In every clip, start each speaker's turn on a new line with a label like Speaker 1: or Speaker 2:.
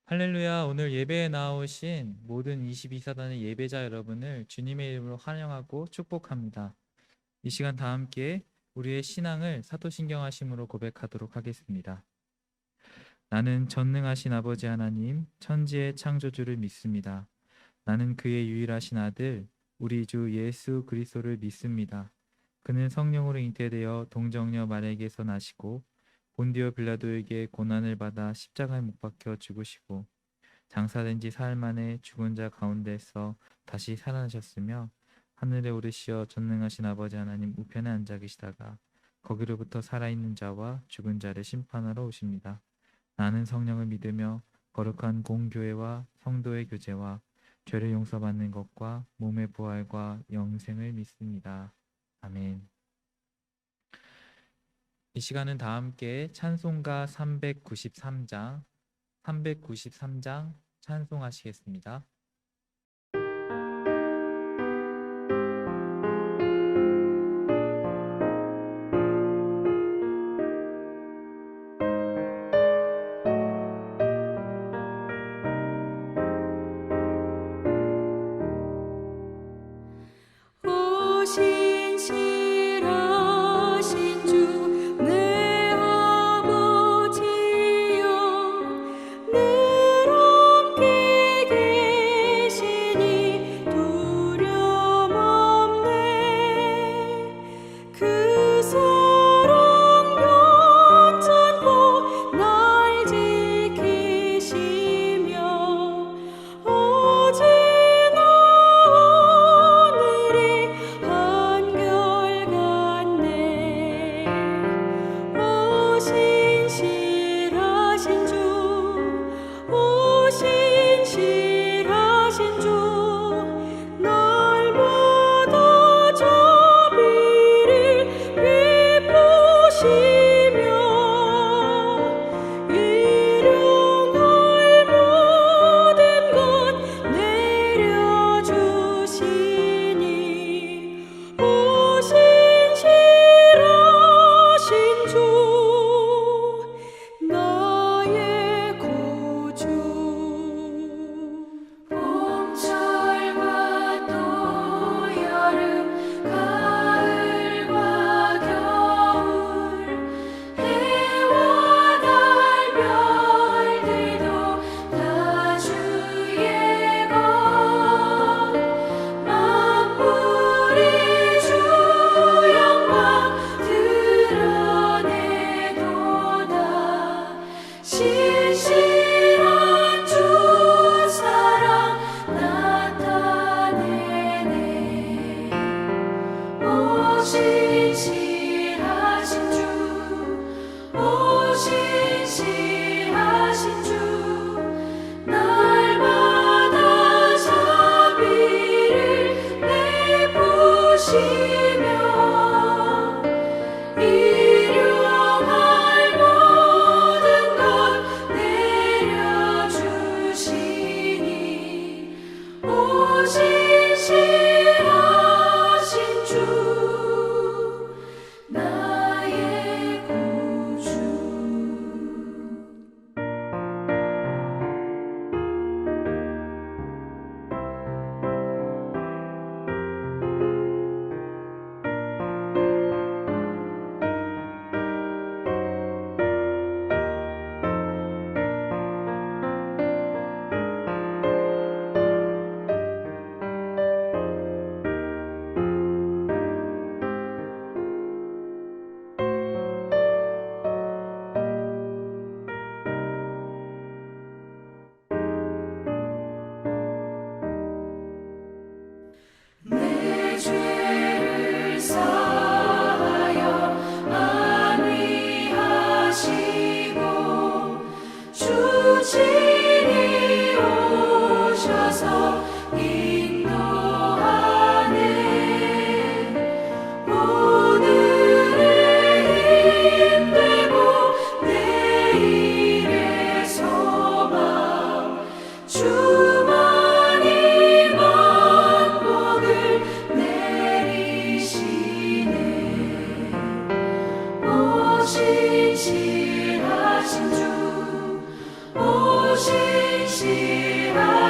Speaker 1: 할렐루야. 오늘 예배에 나오신 모든 22사단의 예배자 여러분을 주님의 이름으로 환영하고 축복합니다. 이 시간 다 함께 우리의 신앙을 사도신경하심으로 고백하도록 하겠습니다. 나는 전능하신 아버지 하나님, 천지의 창조주를 믿습니다. 나는 그의 유일하신 아들, 우리 주 예수 그리스도를 믿습니다. 그는 성령으로 잉태되어 동정녀 마리아에게서 나시고 본디오 빌라도에게 고난을 받아 십자가에 못 박혀 죽으시고 장사된 지 사흘 만에 죽은 자 가운데서 다시 살아나셨으며 하늘에 오르시어 전능하신 아버지 하나님 우편에 앉아 계시다가 거기로부터 살아있는 자와 죽은 자를 심판하러 오십니다. 나는 성령을 믿으며 거룩한 공교회와 성도의 교제와 죄를 용서받는 것과 몸의 부활과 영생을 믿습니다. 아멘. 이 시간은 다 함께 찬송가 393장 찬송하시겠습니다.
Speaker 2: 오신 실하신 주 내 아버지여 늘 함께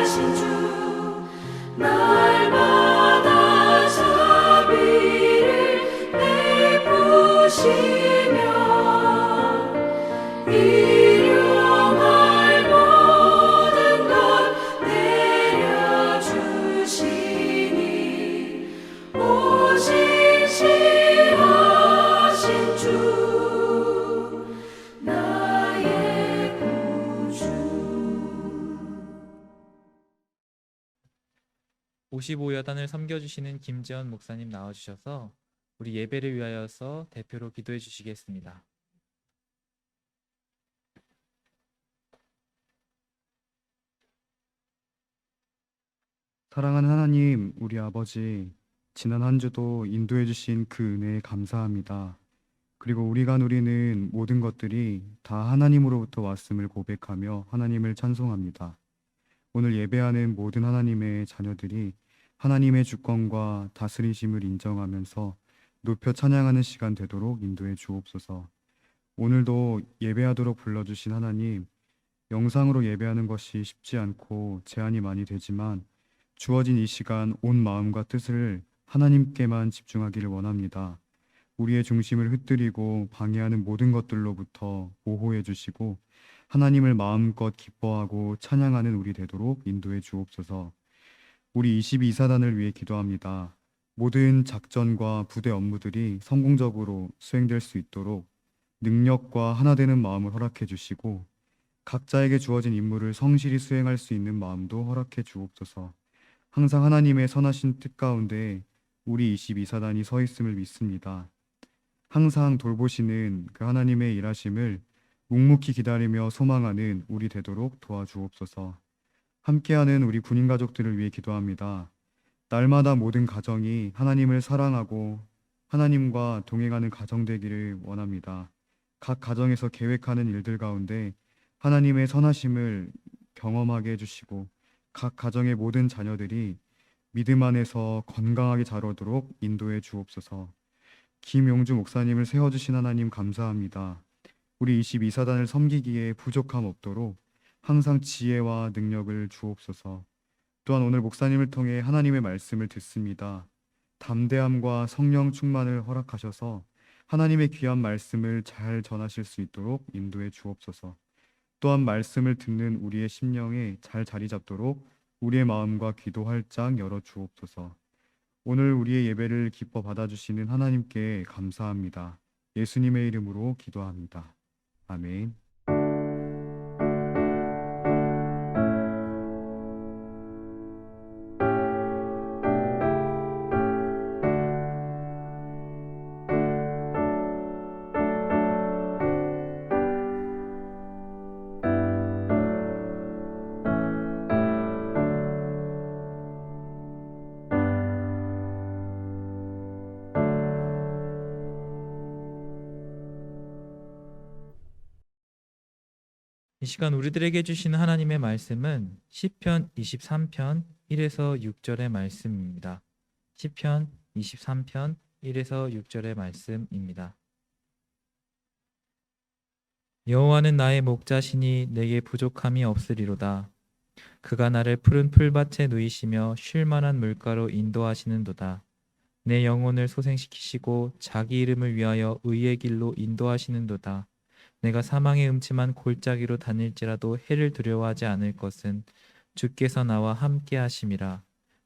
Speaker 2: 인도하신 주 날마다 자비를 베푸시며 일용할 모든 것 내려주시니 오직 시하신 주 나의 구주.
Speaker 1: 55여단을 섬겨주시는 김재원 목사님 나와주셔서 우리 예배를 위하여서 대표로 기도해 주시겠습니다.
Speaker 3: 사랑하는 하나님, 우리 아버지, 지난 한 주도 인도해 주신 그 은혜에 감사합니다. 그리고 우리가 누리는 모든 것들이 다 하나님으로부터 왔음을 고백하며 하나님을 찬송합니다. 오늘 예배하는 모든 하나님의 자녀들이 하나님의 주권과 다스리심을 인정하면서 높여 찬양하는 시간 되도록 인도해 주옵소서. 오늘도 예배하도록 불러주신 하나님, 영상으로 예배하는 것이 쉽지 않고 제한이 많이 되지만 주어진 이 시간 온 마음과 뜻을 하나님께만 집중하기를 원합니다. 우리의 중심을 흩뜨리고 방해하는 모든 것들로부터 보호해 주시고 하나님을 마음껏 기뻐하고 찬양하는 우리 되도록 인도해 주옵소서. 우리 22사단을 위해 기도합니다. 모든 작전과 부대 업무들이 성공적으로 수행될 수 있도록 능력과 하나 되는 마음을 허락해 주시고 각자에게 주어진 임무를 성실히 수행할 수 있는 마음도 허락해 주옵소서. 항상 하나님의 선하신 뜻 가운데 우리 22사단이 서 있음을 믿습니다. 항상 돌보시는 그 하나님의 일하심을 묵묵히 기다리며 소망하는 우리 되도록 도와주옵소서. 함께하는 우리 군인 가족들을 위해 기도합니다. 날마다 모든 가정이 하나님을 사랑하고 하나님과 동행하는 가정 되기를 원합니다. 각 가정에서 계획하는 일들 가운데 하나님의 선하심을 경험하게 해주시고 각 가정의 모든 자녀들이 믿음 안에서 건강하게 자라도록 인도해 주옵소서. 김용주 목사님을 세워주신 하나님 감사합니다. 우리 22사단을 섬기기에 부족함 없도록 항상 지혜와 능력을 주옵소서. 또한 오늘 목사님을 통해 하나님의 말씀을 듣습니다. 담대함과 성령 충만을 허락하셔서 하나님의 귀한 말씀을 잘 전하실 수 있도록 인도해 주옵소서. 또한 말씀을 듣는 우리의 심령에 잘 자리 잡도록 우리의 마음과 귀도 활짝 열어 주옵소서. 오늘 우리의 예배를 기뻐 받아주시는 하나님께 감사합니다. 예수님의 이름으로 기도합니다. 아멘.
Speaker 1: 이 시간 우리들에게 주시는 하나님의 말씀은 시편 23편 1에서 6절의 말씀입니다. 시편 23편 1에서 6절의 말씀입니다. 여호와는 나의 목자시니 내게 부족함이 없으리로다. 그가 나를 푸른 풀밭에 누이시며 쉴 만한 물가로 인도하시는도다. 내 영혼을 소생시키시고 자기 이름을 위하여 의의 길로 인도하시는도다. 내가 사망의 음침한 골짜기로 다닐지라도 해를 두려워하지 않을 것은 주께서 나와 함께 하심이라.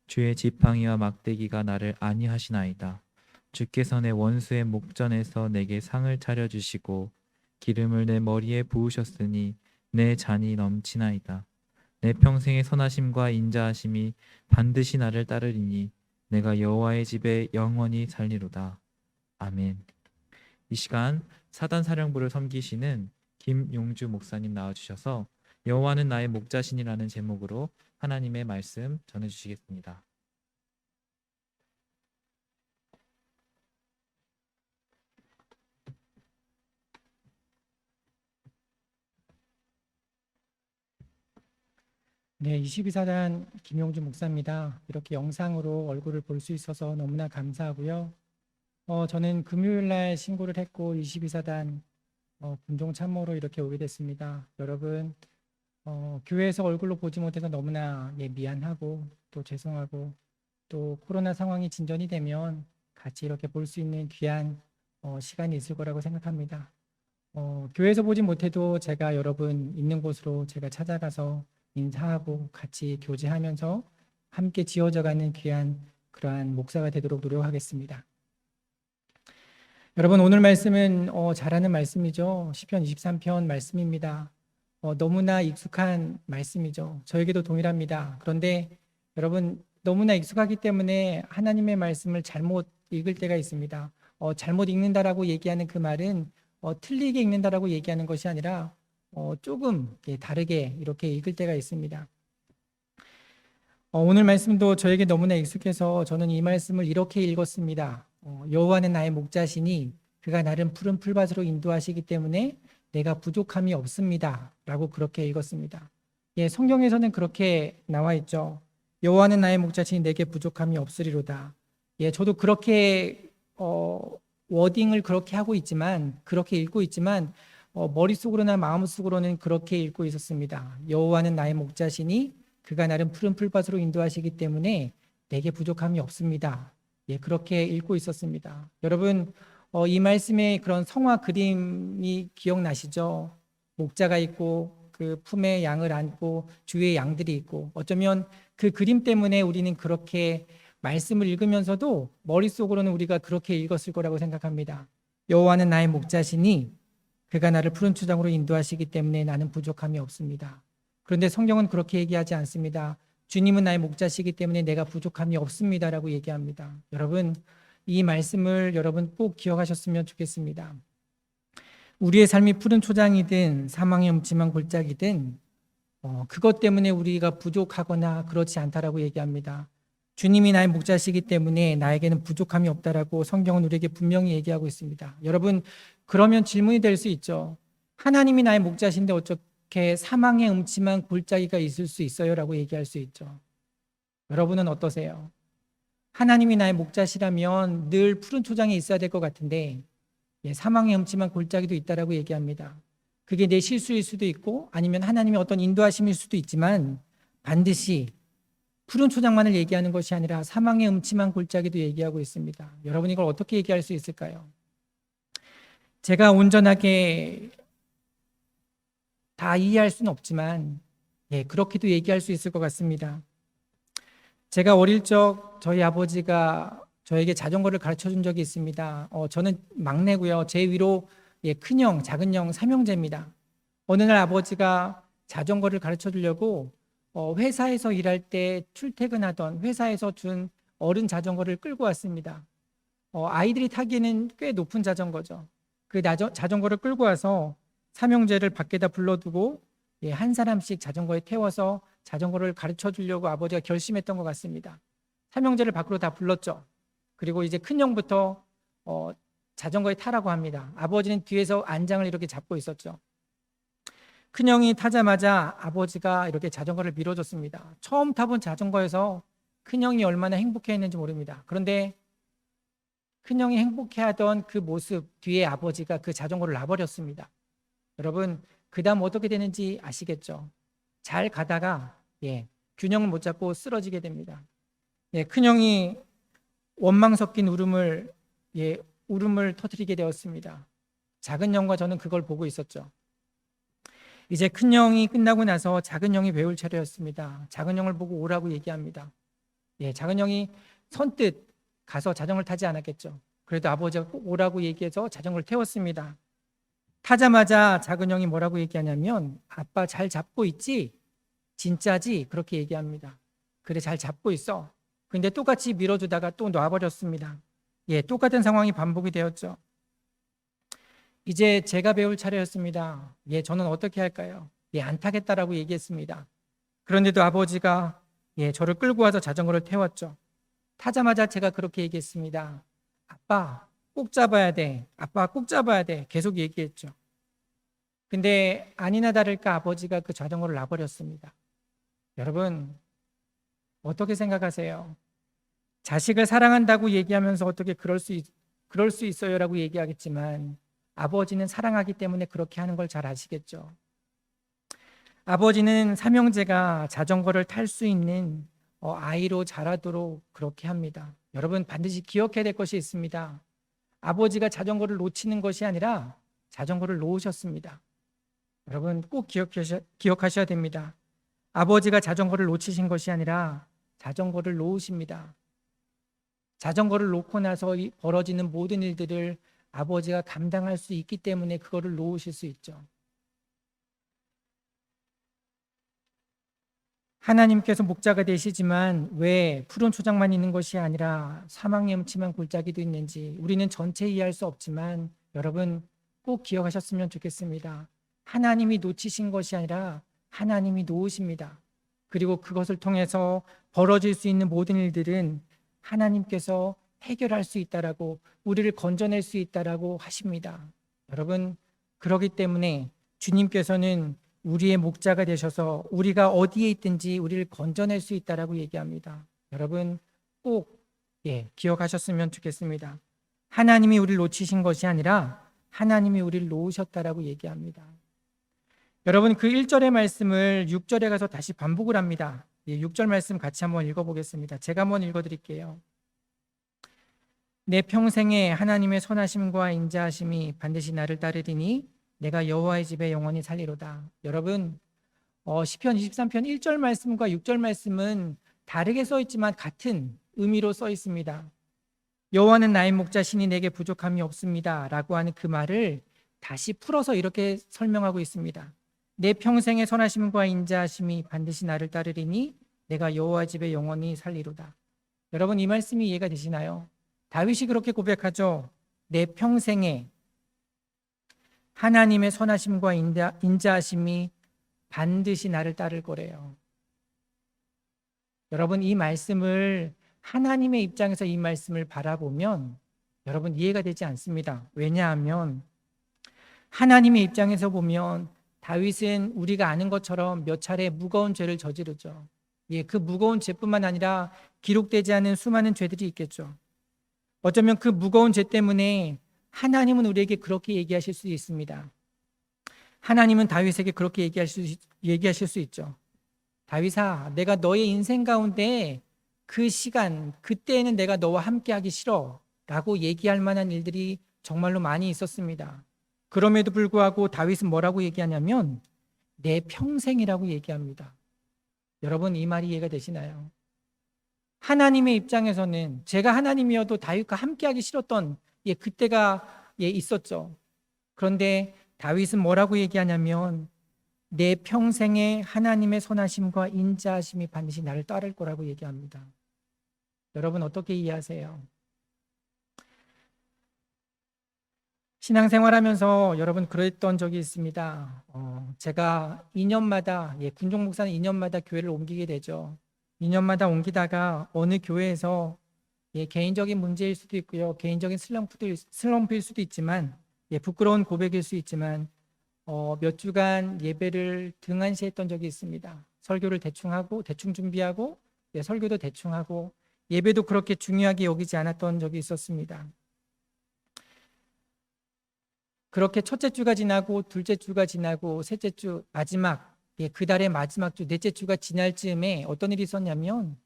Speaker 1: 주의 지팡이와 막대기가 나를 안위하시나이다. 주께서 내 원수의 목전에서 내게 상을 차려주시고 기름을 내 머리에 부으셨으니 내 잔이 넘치나이다. 내 평생의 선하심과 인자하심이 반드시 나를 따르리니 내가 여호와의 집에 영원히 살리로다. 아멘. 이 시간 사단 사령부를 섬기시는 김용주 목사님 나와주셔서 여호와는 나의 목자신이라는 제목으로 하나님의 말씀 전해주시겠습니다.
Speaker 4: 네, 22사단 김용주 목사입니다. 이렇게 영상으로 얼굴을 볼 수 있어서 너무나 감사하고요. 저는 금요일 날 신고를 했고 22사단 분동 참모로 이렇게 오게 됐습니다. 여러분 교회에서 얼굴로 보지 못해서 너무나 미안하고 또 죄송하고 또 코로나 상황이 진전이 되면 같이 이렇게 볼 수 있는 귀한 시간이 있을 거라고 생각합니다. 교회에서 보지 못해도 제가 여러분 있는 곳으로 제가 찾아가서 인사하고 같이 교제하면서 함께 지어져가는 귀한 그러한 목사가 되도록 노력하겠습니다. 여러분 오늘 말씀은 잘 아는 말씀이죠. 시편 23편 말씀입니다. 너무나 익숙한 말씀이죠. 저에게도 동일합니다. 그런데 여러분 너무나 익숙하기 때문에 하나님의 말씀을 잘못 읽을 때가 있습니다. 잘못 읽는다라고 얘기하는 그 말은 틀리게 읽는다라고 얘기하는 것이 아니라 조금 다르게 이렇게 읽을 때가 있습니다. 오늘 말씀도 저에게 너무나 익숙해서 저는 이 말씀을 이렇게 읽었습니다. 여호와는 나의 목자시니 그가 나를 푸른 풀밭으로 인도하시기 때문에 내가 부족함이 없습니다 라고 그렇게 읽었습니다. 성경에서는 그렇게 나와 있죠. 여호와는 나의 목자시니 내게 부족함이 없으리로다. 저도 그렇게 워딩을 그렇게 하고 있지만 그렇게 읽고 있지만 머릿속으로나 마음속으로는 그렇게 읽고 있었습니다. 여호와는 나의 목자시니 그가 나를 푸른 풀밭으로 인도하시기 때문에 내게 부족함이 없습니다. 그렇게 읽고 있었습니다. 여러분 이 말씀의 그런 성화 그림이 기억나시죠? 목자가 있고 그 품에 양을 안고 주위에 양들이 있고 어쩌면 그 그림 때문에 우리는 그렇게 말씀을 읽으면서도 머릿속으로는 우리가 그렇게 읽었을 거라고 생각합니다. 여호와는 나의 목자시니 그가 나를 푸른 초장으로 인도하시기 때문에 나는 부족함이 없습니다. 그런데 성경은 그렇게 얘기하지 않습니다. 주님은 나의 목자시기 때문에 내가 부족함이 없습니다라고 얘기합니다. 여러분 이 말씀을 여러분 꼭 기억하셨으면 좋겠습니다. 우리의 삶이 푸른 초장이든 사망의 음침한 골짜기든 그것 때문에 우리가 부족하거나 그렇지 않다라고 얘기합니다. 주님이 나의 목자시기 때문에 나에게는 부족함이 없다라고 성경은 우리에게 분명히 얘기하고 있습니다. 여러분 그러면 질문이 될 수 있죠. 하나님이 나의 목자신데 어떻게 사망의 음침한 골짜기가 있을 수 있어요? 라고 얘기할 수 있죠. 여러분은 어떠세요? 하나님이 나의 목자시라면 늘 푸른 초장에 있어야 될 것 같은데 사망의 음침한 골짜기도 있다라고 얘기합니다. 그게 내 실수일 수도 있고 아니면 하나님의 어떤 인도하심일 수도 있지만 반드시 푸른 초장만을 얘기하는 것이 아니라 사망의 음침한 골짜기도 얘기하고 있습니다. 여러분 이걸 어떻게 얘기할 수 있을까요? 제가 온전하게 다 이해할 수는 없지만 그렇게도 얘기할 수 있을 것 같습니다. 제가 어릴 적 저희 아버지가 저에게 자전거를 가르쳐 준 적이 있습니다. 저는 막내고요. 제 위로 큰형, 작은형 3형제입니다. 어느 날 아버지가 자전거를 가르쳐 주려고 회사에서 일할 때 출퇴근하던 회사에서 준 어른 자전거를 끌고 왔습니다. 아이들이 타기에는 꽤 높은 자전거죠. 그 자전거를 끌고 와서 삼형제를 밖에다 불러두고 한 사람씩 자전거에 태워서 자전거를 가르쳐 주려고 아버지가 결심했던 것 같습니다. 삼형제를 밖으로 다 불렀죠. 그리고 이제 큰형부터 자전거에 타라고 합니다. 아버지는 뒤에서 안장을 이렇게 잡고 있었죠. 큰형이 타자마자 아버지가 이렇게 자전거를 밀어줬습니다. 처음 타본 자전거에서 큰형이 얼마나 행복해했는지 모릅니다. 그런데 큰형이 행복해하던 그 모습 뒤에 아버지가 그 자전거를 놔버렸습니다. 여러분 그 다음 어떻게 되는지 아시겠죠? 잘 가다가 균형을 못 잡고 쓰러지게 됩니다. 큰형이 원망 섞인 울음을 울음을 터뜨리게 되었습니다. 작은 형과 저는 그걸 보고 있었죠. 이제 큰 형이 끝나고 나서 작은 형이 배울 차례였습니다. 작은 형을 보고 오라고 얘기합니다. 작은 형이 선뜻 가서 자전거를 타지 않았겠죠. 그래도 아버지가 꼭 오라고 얘기해서 자전거를 태웠습니다. 타자마자 작은 형이 뭐라고 얘기하냐면 아빠 잘 잡고 있지? 진짜지? 그렇게 얘기합니다. 그래 잘 잡고 있어. 근데 똑같이 밀어주다가 또 놔버렸습니다. 똑같은 상황이 반복이 되었죠. 이제 제가 배울 차례였습니다. 저는 어떻게 할까요? 안 타겠다라고 얘기했습니다. 그런데도 아버지가 저를 끌고 와서 자전거를 태웠죠. 타자마자 제가 그렇게 얘기했습니다. 아빠 꼭 잡아야 돼. 아빠 꼭 잡아야 돼. 계속 얘기했죠. 근데 아니나 다를까 아버지가 그 자전거를 놔버렸습니다. 여러분 어떻게 생각하세요? 자식을 사랑한다고 얘기하면서 어떻게 그럴 수 있어요라고 얘기하겠지만 아버지는 사랑하기 때문에 그렇게 하는 걸 잘 아시겠죠. 아버지는 삼형제가 자전거를 탈 수 있는 아이로 자라도록 그렇게 합니다. 여러분 반드시 기억해야 될 것이 있습니다. 아버지가 자전거를 놓치는 것이 아니라 자전거를 놓으셨습니다. 여러분 꼭 기억하셔야 됩니다. 아버지가 자전거를 놓치신 것이 아니라 자전거를 놓으십니다. 자전거를 놓고 나서 벌어지는 모든 일들을 아버지가 감당할 수 있기 때문에 그거를 놓으실 수 있죠. 하나님께서 목자가 되시지만 왜 푸른 초장만 있는 것이 아니라 사막의 음침한 골짜기도 있는지 우리는 전체 이해할 수 없지만 여러분 꼭 기억하셨으면 좋겠습니다. 하나님이 놓치신 것이 아니라 하나님이 놓으십니다. 그리고 그것을 통해서 벌어질 수 있는 모든 일들은 하나님께서 해결할 수 있다라고 우리를 건져낼 수 있다라고 하십니다. 여러분 그러기 때문에 주님께서는 우리의 목자가 되셔서 우리가 어디에 있든지 우리를 건져낼 수 있다라고 얘기합니다. 여러분 꼭 기억하셨으면 좋겠습니다. 하나님이 우리를 놓치신 것이 아니라 하나님이 우리를 놓으셨다라고 얘기합니다. 여러분 그 1절의 말씀을 6절에 가서 다시 반복을 합니다. 6절 말씀 같이 한번 읽어보겠습니다. 제가 한번 읽어드릴게요. 내 평생에 하나님의 선하심과 인자하심이 반드시 나를 따르리니 내가 여호와의 집에 영원히 살리로다. 여러분 시편 23편 1절 말씀과 6절 말씀은 다르게 써 있지만 같은 의미로 써 있습니다. 여호와는 나의 목자시니 내게 부족함이 없습니다 라고 하는 그 말을 다시 풀어서 이렇게 설명하고 있습니다. 내 평생의 선하심과 인자하심이 반드시 나를 따르리니 내가 여호와 집에 영원히 살리로다. 여러분 이 말씀이 이해가 되시나요? 다윗이 그렇게 고백하죠. 내 평생에 하나님의 선하심과 인자하심이 반드시 나를 따를 거래요. 여러분 이 말씀을 하나님의 입장에서 이 말씀을 바라보면 여러분 이해가 되지 않습니다. 왜냐하면 하나님의 입장에서 보면 다윗은 우리가 아는 것처럼 몇 차례 무거운 죄를 저지르죠. 그 무거운 죄뿐만 아니라 기록되지 않은 수많은 죄들이 있겠죠. 어쩌면 그 무거운 죄 때문에 하나님은 우리에게 그렇게 얘기하실 수 있습니다. 하나님은 다윗에게 그렇게 얘기하실 수 있죠. 다윗아, 내가 너의 인생 가운데 그 시간, 그때에는 내가 너와 함께하기 싫어 라고 얘기할 만한 일들이 정말로 많이 있었습니다. 그럼에도 불구하고 다윗은 뭐라고 얘기하냐면 내 평생이라고 얘기합니다. 여러분 이 말이 이해가 되시나요? 하나님의 입장에서는 제가 하나님이어도 다윗과 함께하기 싫었던 그때가 있었죠. 그런데 다윗은 뭐라고 얘기하냐면 내 평생에 하나님의 선하심과 인자하심이 반드시 나를 따를 거라고 얘기합니다. 여러분 어떻게 이해하세요? 신앙생활하면서 여러분 그랬던 적이 있습니다. 제가 2년마다 군종 목사는 2년마다 교회를 옮기게 되죠. 2년마다 옮기다가 어느 교회에서 개인적인 문제일 수도 있고요, 개인적인 슬럼프일 수도 있지만 부끄러운 고백일 수 있지만 몇 주간 예배를 등한시했던 적이 있습니다. 설교를 대충 준비하고 설교도 대충 하고 예배도 그렇게 중요하게 여기지 않았던 적이 있었습니다. 그렇게 첫째 주가 지나고 둘째 주가 지나고 셋째 주 마지막 그 달의 마지막 주 넷째 주가 지날 즈음에 어떤 일이 있었냐면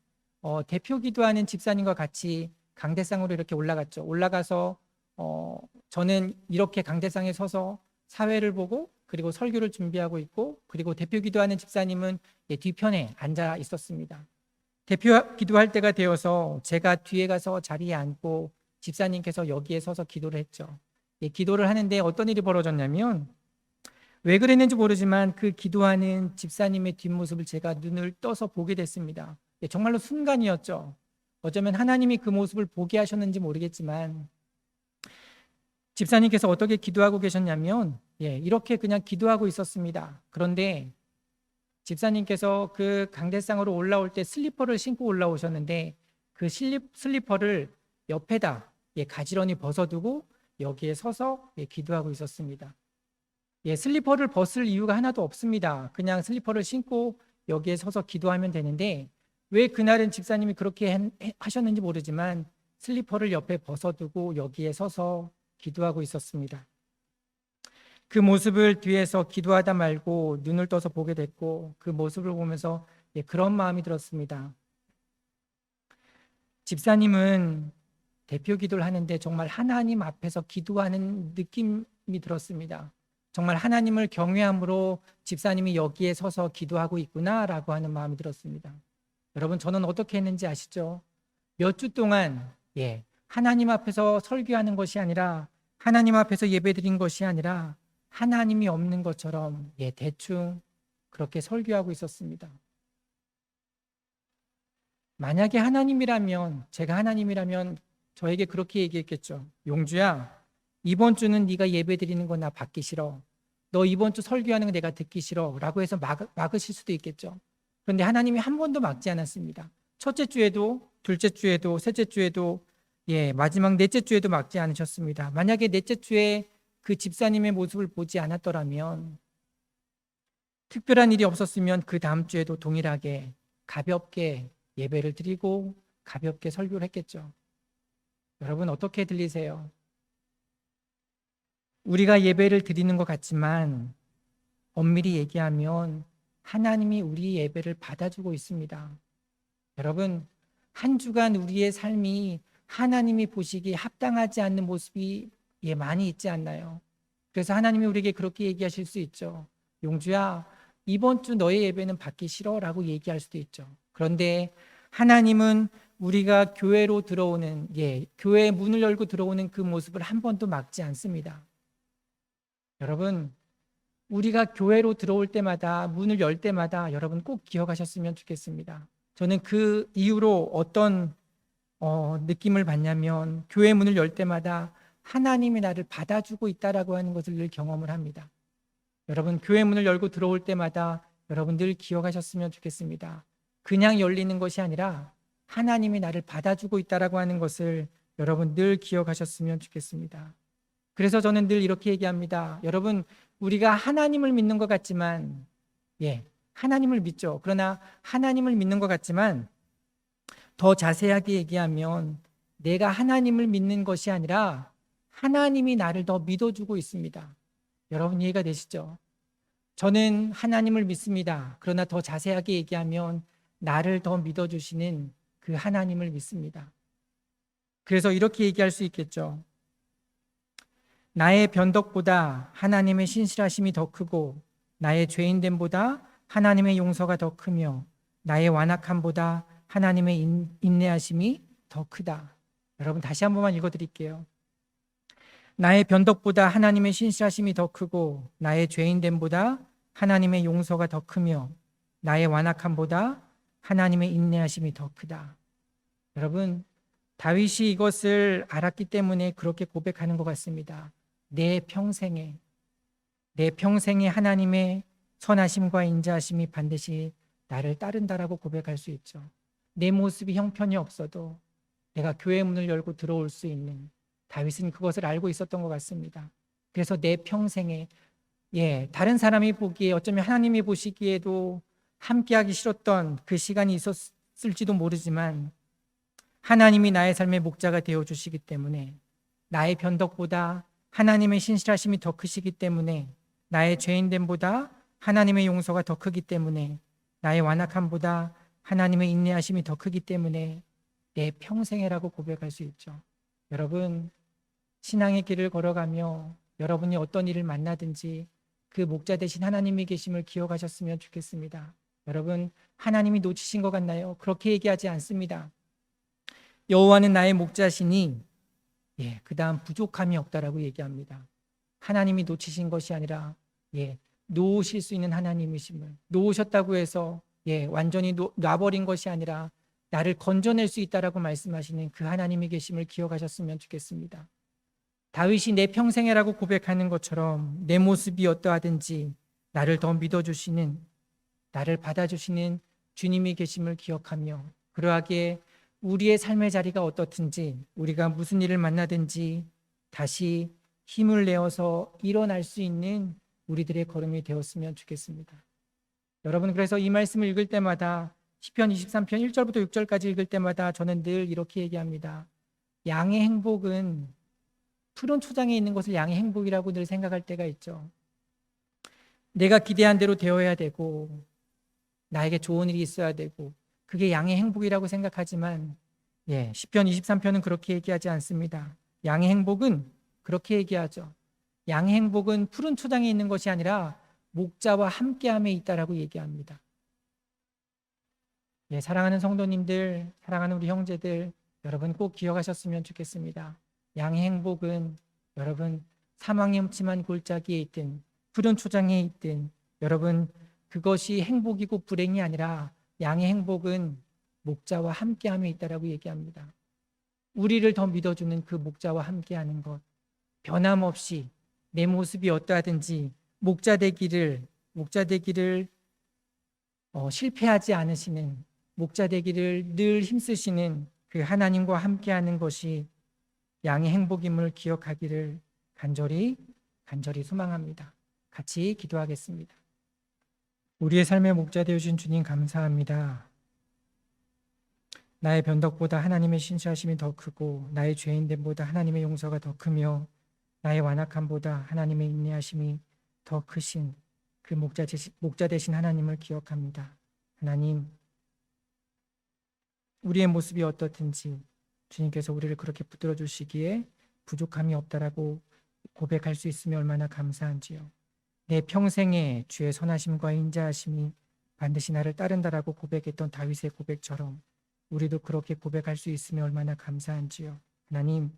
Speaker 4: 대표 기도하는 집사님과 같이 강대상으로 이렇게 올라갔죠. 올라가서 저는 이렇게 강대상에 서서 사회를 보고 그리고 설교를 준비하고 있고 그리고 대표 기도하는 집사님은 뒤편에 앉아 있었습니다. 대표 기도할 때가 되어서 제가 뒤에 가서 자리에 앉고 집사님께서 여기에 서서 기도를 했죠. 기도를 하는데 어떤 일이 벌어졌냐면 왜 그랬는지 모르지만 그 기도하는 집사님의 뒷모습을 제가 눈을 떠서 보게 됐습니다. 정말로 순간이었죠. 어쩌면 하나님이 그 모습을 보게 하셨는지 모르겠지만 집사님께서 어떻게 기도하고 계셨냐면 이렇게 그냥 기도하고 있었습니다. 그런데 집사님께서 그 강대상으로 올라올 때 슬리퍼를 신고 올라오셨는데 그 슬리퍼를 옆에다 가지런히 벗어두고 여기에 서서 기도하고 있었습니다. 슬리퍼를 벗을 이유가 하나도 없습니다. 그냥 슬리퍼를 신고 여기에 서서 기도하면 되는데 왜 그날은 집사님이 그렇게 하셨는지 모르지만 슬리퍼를 옆에 벗어두고 여기에 서서 기도하고 있었습니다. 그 모습을 뒤에서 기도하다 말고 눈을 떠서 보게 됐고 그 모습을 보면서 그런 마음이 들었습니다. 집사님은 대표 기도를 하는데 정말 하나님 앞에서 기도하는 느낌이 들었습니다. 정말 하나님을 경외함으로 집사님이 여기에 서서 기도하고 있구나라고 하는 마음이 들었습니다. 여러분, 저는 어떻게 했는지 아시죠? 몇 주 동안 하나님 앞에서 설교하는 것이 아니라, 하나님 앞에서 예배드린 것이 아니라 하나님이 없는 것처럼 대충 그렇게 설교하고 있었습니다. 만약에 하나님이라면, 제가 하나님이라면 저에게 그렇게 얘기했겠죠. 용주야, 이번 주는 네가 예배드리는 거 나 받기 싫어. 너 이번 주 설교하는 거 내가 듣기 싫어 라고 해서 막으실 수도 있겠죠. 그런데 하나님이 한 번도 막지 않았습니다. 첫째 주에도, 둘째 주에도, 셋째 주에도, 마지막 넷째 주에도 막지 않으셨습니다. 만약에 넷째 주에 그 집사님의 모습을 보지 않았더라면, 특별한 일이 없었으면 그 다음 주에도 동일하게 가볍게 예배를 드리고 가볍게 설교를 했겠죠. 여러분, 어떻게 들리세요? 우리가 예배를 드리는 것 같지만 엄밀히 얘기하면 하나님이 우리 예배를 받아주고 있습니다. 여러분, 한 주간 우리의 삶이 하나님이 보시기에 합당하지 않는 모습이 많이 있지 않나요? 그래서 하나님이 우리에게 그렇게 얘기하실 수 있죠. 용주야, 이번 주 너의 예배는 받기 싫어 라고 얘기할 수도 있죠. 그런데 하나님은 우리가 교회로 들어오는, 교회의 문을 열고 들어오는 그 모습을 한 번도 막지 않습니다. 여러분, 우리가 교회로 들어올 때마다, 문을 열 때마다 여러분 꼭 기억하셨으면 좋겠습니다. 저는 그 이후로 어떤 느낌을 받냐면, 교회 문을 열 때마다 하나님이 나를 받아주고 있다라고 하는 것을 늘 경험을 합니다. 여러분, 교회 문을 열고 들어올 때마다 여러분 늘 기억하셨으면 좋겠습니다. 그냥 열리는 것이 아니라 하나님이 나를 받아주고 있다라고 하는 것을 여러분 늘 기억하셨으면 좋겠습니다. 그래서 저는 늘 이렇게 얘기합니다. 여러분, 우리가 하나님을 믿는 것 같지만, 하나님을 믿죠. 그러나 하나님을 믿는 것 같지만 더 자세하게 얘기하면 내가 하나님을 믿는 것이 아니라 하나님이 나를 더 믿어주고 있습니다. 여러분, 이해가 되시죠? 저는 하나님을 믿습니다. 그러나 더 자세하게 얘기하면 나를 더 믿어주시는 그 하나님을 믿습니다. 그래서 이렇게 얘기할 수 있겠죠. 나의 변덕보다 하나님의 신실하심이 더 크고, 나의 죄인됨보다 하나님의 용서가 더 크며, 나의 완악함보다 하나님의 인내하심이 더 크다. 여러분, 다시 한 번만 읽어드릴게요. 나의 변덕보다 하나님의 신실하심이 더 크고, 나의 죄인됨보다 하나님의 용서가 더 크며, 나의 완악함보다 하나님의 인내하심이 더 크다. 여러분, 다윗이 이것을 알았기 때문에 그렇게 고백하는 것 같습니다. 내 평생에 하나님의 선하심과 인자하심이 반드시 나를 따른다라고 고백할 수 있죠. 내 모습이 형편이 없어도 내가 교회 문을 열고 들어올 수 있는, 다윗은 그것을 알고 있었던 것 같습니다. 그래서 내 평생에 다른 사람이 보기에, 어쩌면 하나님이 보시기에도 함께하기 싫었던 그 시간이 있었을지도 모르지만 하나님이 나의 삶의 목자가 되어주시기 때문에, 나의 변덕보다 하나님의 신실하심이 더 크시기 때문에, 나의 죄인됨보다 하나님의 용서가 더 크기 때문에, 나의 완악함보다 하나님의 인내하심이 더 크기 때문에 내 평생이라고 고백할 수 있죠. 여러분, 신앙의 길을 걸어가며 여러분이 어떤 일을 만나든지 그 목자 되신 하나님이 계심을 기억하셨으면 좋겠습니다. 여러분, 하나님이 놓치신 것 같나요? 그렇게 얘기하지 않습니다. 여호와는 나의 목자시니 그 다음 부족함이 없다라고 얘기합니다. 하나님이 놓치신 것이 아니라 놓으실 수 있는 하나님이심을, 놓으셨다고 해서 완전히 놔버린 것이 아니라 나를 건져낼 수 있다라고 말씀하시는 그 하나님이 계심을 기억하셨으면 좋겠습니다. 다윗이 내 평생이라고 고백하는 것처럼 내 모습이 어떠하든지 나를 더 믿어주시는, 나를 받아주시는 주님이 계심을 기억하며, 그러하게 우리의 삶의 자리가 어떻든지, 우리가 무슨 일을 만나든지 다시 힘을 내어서 일어날 수 있는 우리들의 걸음이 되었으면 좋겠습니다. 여러분, 그래서 이 말씀을 읽을 때마다, 시편 23편 1절부터 6절까지 읽을 때마다 저는 늘 이렇게 얘기합니다. 양의 행복은, 푸른 초장에 있는 것을 양의 행복이라고 늘 생각할 때가 있죠. 내가 기대한 대로 되어야 되고 나에게 좋은 일이 있어야 되고 그게 양의 행복이라고 생각하지만 시편 23편은 그렇게 얘기하지 않습니다. 양의 행복은 그렇게 얘기하죠. 양의 행복은 푸른 초장에 있는 것이 아니라 목자와 함께함에 있다라고 얘기합니다. 사랑하는 성도님들, 사랑하는 우리 형제들, 여러분 꼭 기억하셨으면 좋겠습니다. 양의 행복은 여러분 사망의 음침한 골짜기에 있든 푸른 초장에 있든 여러분 그것이 행복이고 불행이 아니라 양의 행복은 목자와 함께함에 있다라고 얘기합니다. 우리를 더 믿어주는 그 목자와 함께하는 것, 변함없이 내 모습이 어떠하든지 목자 되기를 실패하지 않으시는, 목자 되기를 늘 힘쓰시는 그 하나님과 함께하는 것이 양의 행복임을 기억하기를 간절히 소망합니다. 같이 기도하겠습니다. 우리의 삶의 목자 되어주신 주님 감사합니다. 나의 변덕보다 하나님의 신실하심이 더 크고 나의 죄인됨보다 하나님의 용서가 더 크며 나의 완악함보다 하나님의 인내하심이 더 크신 그 목자 되신 하나님을 기억합니다. 하나님, 우리의 모습이 어떻든지 주님께서 우리를 그렇게 붙들어 주시기에 부족함이 없다라고 고백할 수 있으면 얼마나 감사한지요. 내 평생에 주의 선하심과 인자하심이 반드시 나를 따른다라고 고백했던 다윗의 고백처럼 우리도 그렇게 고백할 수 있으면 얼마나 감사한지요. 하나님,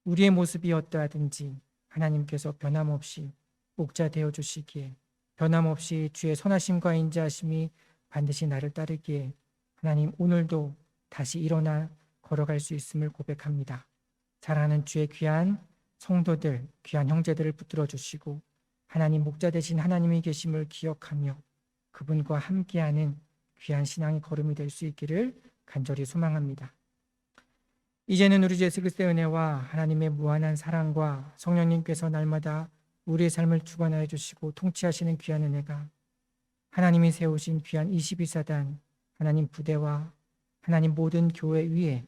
Speaker 4: 우리의 모습이 어떠하든지 하나님께서 변함없이 목자 되어 주시기에, 변함없이 주의 선하심과 인자하심이 반드시 나를 따르기에 하나님, 오늘도 다시 일어나 걸어갈 수 있음을 고백합니다. 사랑하는 주의 귀한 성도들, 귀한 형제들을 붙들어 주시고 하나님 목자 되신 하나님이 계심을 기억하며 그분과 함께하는 귀한 신앙의 걸음이 될 수 있기를 간절히 소망합니다. 이제는 우리 주 예수 그리스도의 은혜와 하나님의 무한한 사랑과 성령님께서 날마다 우리의 삶을 주관하여 주시고 통치하시는 귀한 은혜가 하나님이 세우신 귀한 22사단 하나님 부대와 하나님 모든 교회 위에,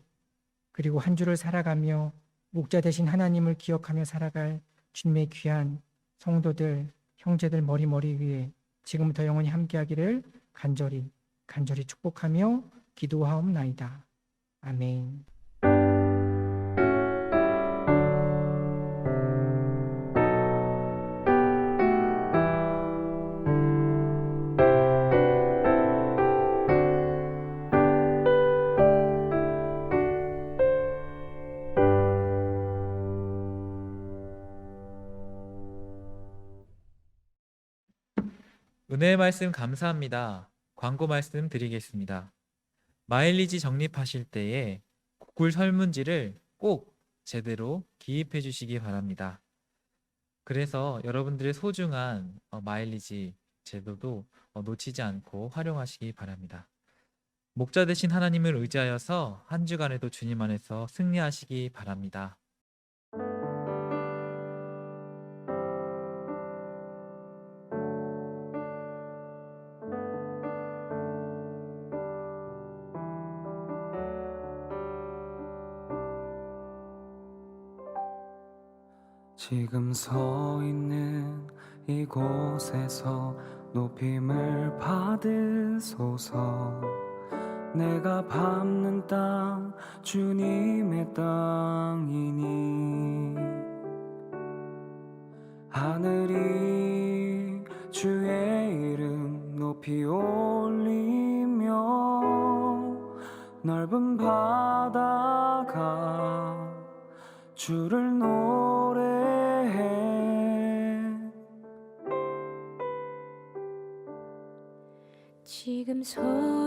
Speaker 4: 그리고 한 주를 살아가며 목자 되신 하나님을 기억하며 살아갈 주님의 귀한 성도들, 형제들 머리 위에 지금부터 영원히 함께하기를 간절히 축복하며 기도하옵나이다. 아멘.
Speaker 1: 은혜의 말씀 감사합니다. 광고 말씀 드리겠습니다. 마일리지 적립하실 때에 구글 설문지를 꼭 제대로 기입해 주시기 바랍니다. 그래서 여러분들의 소중한 마일리지 제도도 놓치지 않고 활용하시기 바랍니다. 목자 되신 하나님을 의지하여서 한 주간에도 주님 안에서 승리하시기 바랍니다.
Speaker 5: 지금 서 있는 이곳에서 높임을 받으소서. 내가 밟는 땅 주님의 땅이니 하늘이 주의 이름 높이 올리며 넓은 바다가 주를 노래해.
Speaker 2: 지금 서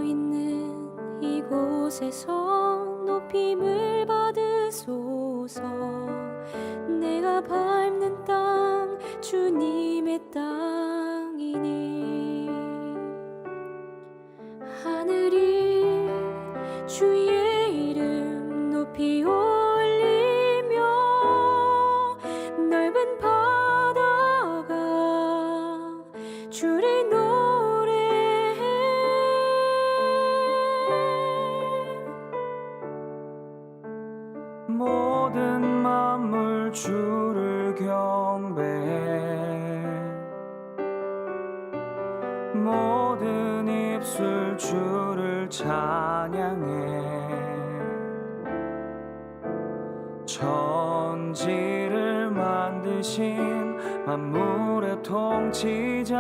Speaker 2: 있는 이곳에서 높임을 받으소서. 내가 밟는 땅 주님의 땅이니 하늘이 주의 이름 높이 올리며 넓은 바다가 주를 노래해.
Speaker 5: 모든 만물 주를 경배해. 주를 찬양해 천지를 만드신 만물의 통치자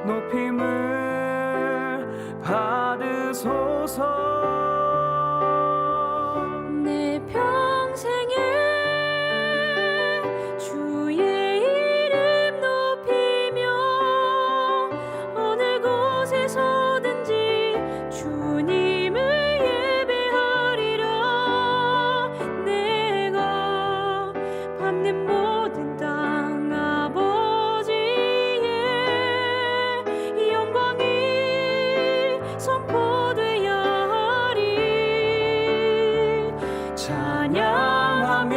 Speaker 5: 높임을 받으소서
Speaker 2: 내 평생에 주의 이름 높이며 어느 곳에서든지 주님을 예배하리라 내가 밟는 모든 땅 아버지의 영광이 선포되어야 하리
Speaker 5: 찬양하며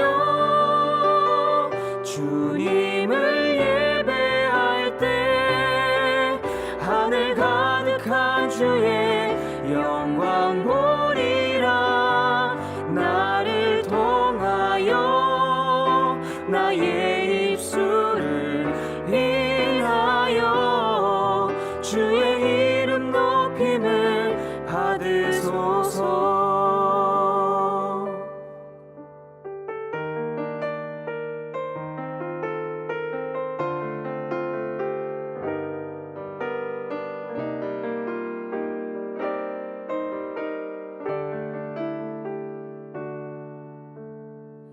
Speaker 5: 주님을 예배할 때 하늘 가득한 주의 영광 보리라 나를 통하여 나의 입술을 인하여 주의 이름 높임을 받으소서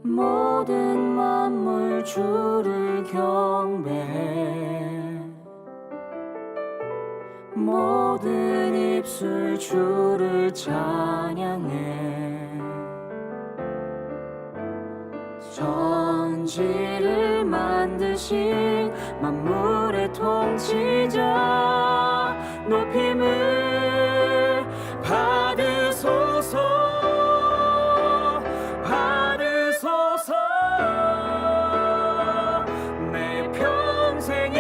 Speaker 5: 모든 만물 주를 경배해 모든 입술 주를 찬양해 천지를 만드신 만물의 통치자 높임을 받으소서 받으소서 내 평생에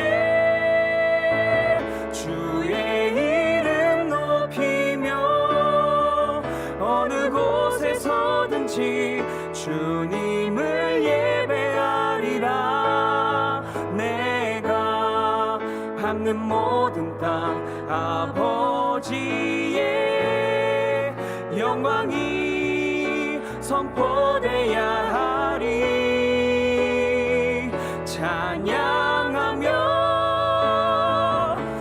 Speaker 5: 주의 이름 높이며 어느 곳에서든지 주님을 예배하리라 내가 밟는 모든 땅 아버지의 영광이 선포돼야 하리 찬양하며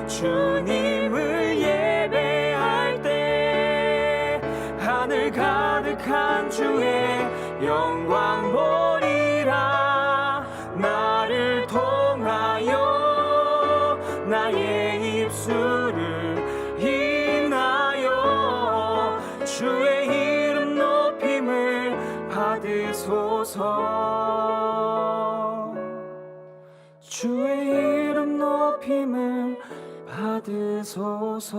Speaker 5: 주님을 예배할 때 하늘 가득한 주의 영광 보리라 나를 통하여 나의 입술을 인하여 주의 이름 높임을 받으소서 주의 이름 높임을 받으소서